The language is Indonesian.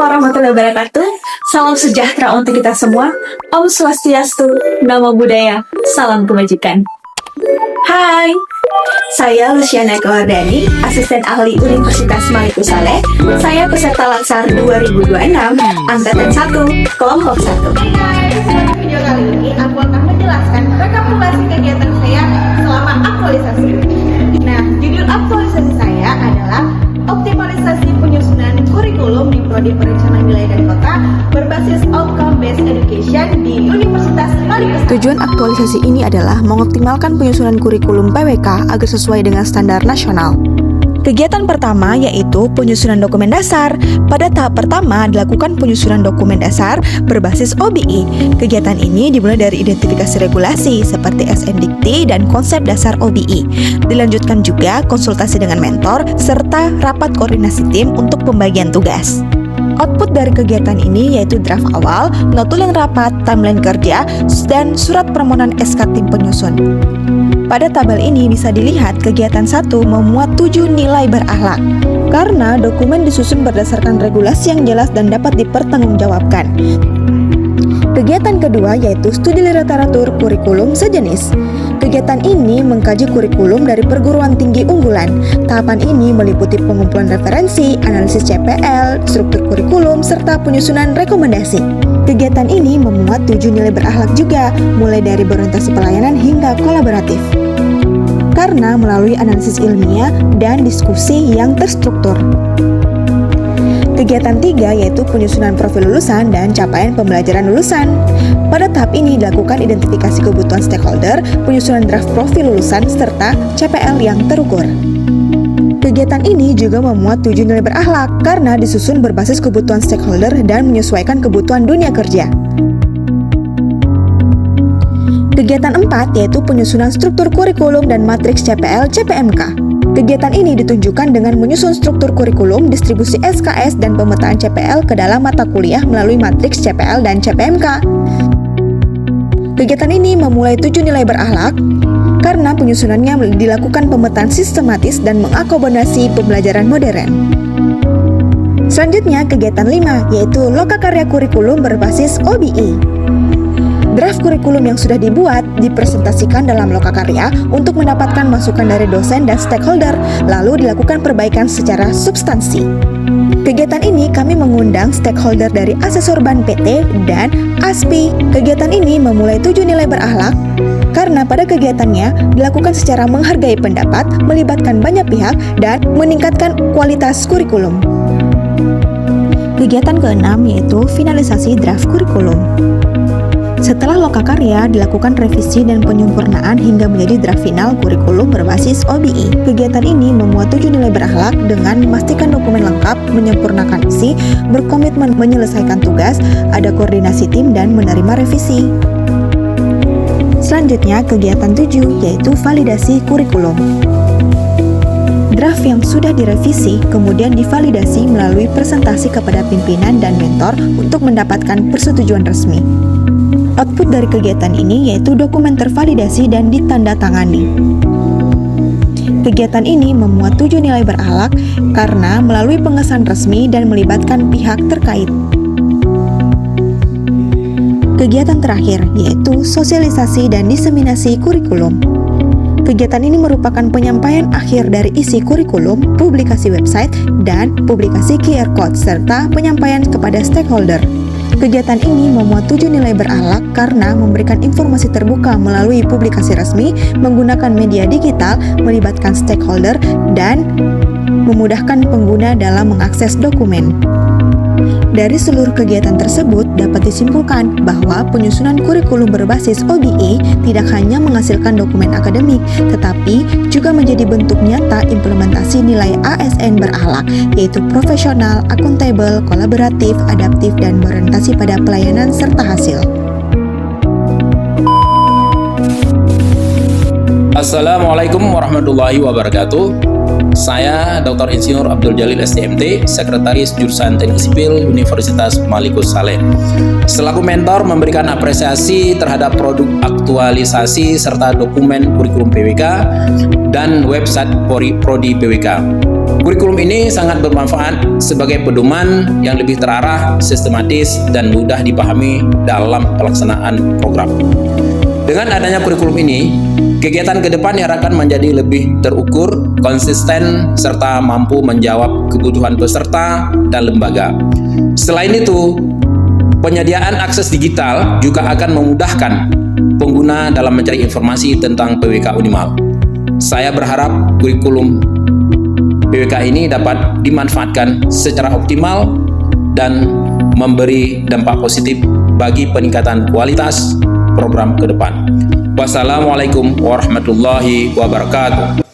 warahmatullahi wabarakatuh. Salam sejahtera untuk kita semua. Om Swastiastu, Namo Buddhaya, salam kebajikan. Hai, saya Luciana Kawardani, asisten ahli Universitas Maliku Saleh. Saya peserta Lansar 2026, angkatan 1, kelompok 1. Pada video kali ini, aku akan menjelaskan rekapitulasi kegiatan saya selama aktualisasi. Nah, judul aktualisasi saya adalah optimalisasi penyusunan kurikulum di Prodi Perencanaan Wilayah dan Kota berbasis outcome-based education di Universitas Maliku Saleh. Tujuan aktualisasi ini adalah mengoptimalkan penyusunan kurikulum PWK agar sesuai dengan standar nasional. Kegiatan pertama yaitu penyusunan dokumen dasar. Pada tahap pertama dilakukan penyusunan dokumen dasar berbasis OBI. Kegiatan ini dimulai dari identifikasi regulasi seperti SNDikti dan konsep dasar OBI. Dilanjutkan juga konsultasi dengan mentor serta rapat koordinasi tim untuk pembagian tugas. Output dari kegiatan ini yaitu draft awal, notulen rapat, timeline kerja, dan surat permohonan SK tim penyusun. Pada tabel ini bisa dilihat kegiatan 1 memuat 7 nilai berakhlak karena dokumen disusun berdasarkan regulasi yang jelas dan dapat dipertanggungjawabkan. Kegiatan kedua yaitu studi literatur kurikulum sejenis. Kegiatan ini mengkaji kurikulum dari perguruan tinggi unggulan. Tahapan ini meliputi pengumpulan referensi, analisis CPL, struktur kurikulum, serta penyusunan rekomendasi. Kegiatan ini memuat 7 nilai berakhlak juga, mulai dari berorientasi pelayanan hingga kolaboratif. Karena melalui analisis ilmiah dan diskusi yang terstruktur. Kegiatan 3 yaitu penyusunan profil lulusan dan capaian pembelajaran lulusan. Pada tahap ini dilakukan identifikasi kebutuhan stakeholder, penyusunan draft profil lulusan, serta CPL yang terukur. Kegiatan ini juga memuat 7 nilai berakhlak karena disusun berbasis kebutuhan stakeholder dan menyesuaikan kebutuhan dunia kerja. Kegiatan 4 yaitu penyusunan struktur kurikulum dan matriks CPL CPMK. Kegiatan ini ditunjukkan dengan menyusun struktur kurikulum, distribusi SKS, dan pemetaan CPL ke dalam mata kuliah melalui matriks CPL dan CPMK. Kegiatan ini memulai 7 nilai berakhlak karena penyusunannya dilakukan pemetaan sistematis dan mengakomodasi pembelajaran modern. Selanjutnya, kegiatan 5 yaitu lokakarya kurikulum berbasis OBI. Draft kurikulum yang sudah dibuat dipresentasikan dalam lokakarya untuk mendapatkan masukan dari dosen dan stakeholder, lalu dilakukan perbaikan secara substansi. Kegiatan ini kami mengundang stakeholder dari asesor BAN PT dan ASPI. Kegiatan ini memulai 7 nilai berakhlak karena pada kegiatannya dilakukan secara menghargai pendapat, melibatkan banyak pihak, dan meningkatkan kualitas kurikulum. Kegiatan keenam yaitu finalisasi draft kurikulum. Setelah lokakarya, dilakukan revisi dan penyempurnaan hingga menjadi draft final kurikulum berbasis OBI. Kegiatan ini memuat 7 nilai berakhlak dengan memastikan dokumen lengkap, menyempurnakan isi, berkomitmen menyelesaikan tugas, ada koordinasi tim, dan menerima revisi. Selanjutnya, kegiatan 7 yaitu validasi kurikulum. Draft yang sudah direvisi kemudian divalidasi melalui presentasi kepada pimpinan dan mentor untuk mendapatkan persetujuan resmi. Output dari kegiatan ini yaitu dokumen tervalidasi dan ditandatangani. Kegiatan ini memuat 7 nilai berakhlak karena melalui pengesahan resmi dan melibatkan pihak terkait. Kegiatan terakhir yaitu sosialisasi dan diseminasi kurikulum. Kegiatan ini merupakan penyampaian akhir dari isi kurikulum, publikasi website, dan publikasi QR Code, serta penyampaian kepada stakeholder. Kegiatan ini memuat 7 nilai berakhlak karena memberikan informasi terbuka melalui publikasi resmi, menggunakan media digital, melibatkan stakeholder, dan memudahkan pengguna dalam mengakses dokumen. Dari seluruh kegiatan tersebut dapat disimpulkan bahwa penyusunan kurikulum berbasis OBI tidak hanya menghasilkan dokumen akademik, tetapi juga menjadi bentuk nyata implementasi nilai ASN berakhlak, yaitu profesional, akuntabel, kolaboratif, adaptif, dan berorientasi pada pelayanan serta hasil. Assalamualaikum warahmatullahi wabarakatuh. Saya Dr. Insinyur Abdul Jalil STMT, Sekretaris Jurusan Teknik Sipil Universitas Maliku Saleh. Selaku mentor memberikan apresiasi terhadap produk aktualisasi serta dokumen kurikulum PWK dan website Prodi PWK. Kurikulum ini sangat bermanfaat sebagai pedoman yang lebih terarah, sistematis, dan mudah dipahami dalam pelaksanaan program. Dengan adanya kurikulum ini, kegiatan ke depan diharapkan menjadi lebih terukur, konsisten, serta mampu menjawab kebutuhan peserta dan lembaga. Selain itu, penyediaan akses digital juga akan memudahkan pengguna dalam mencari informasi tentang PWK Unimal. Saya berharap kurikulum PWK ini dapat dimanfaatkan secara optimal dan memberi dampak positif bagi peningkatan kualitas program ke depan. Wassalamualaikum warahmatullahi wabarakatuh.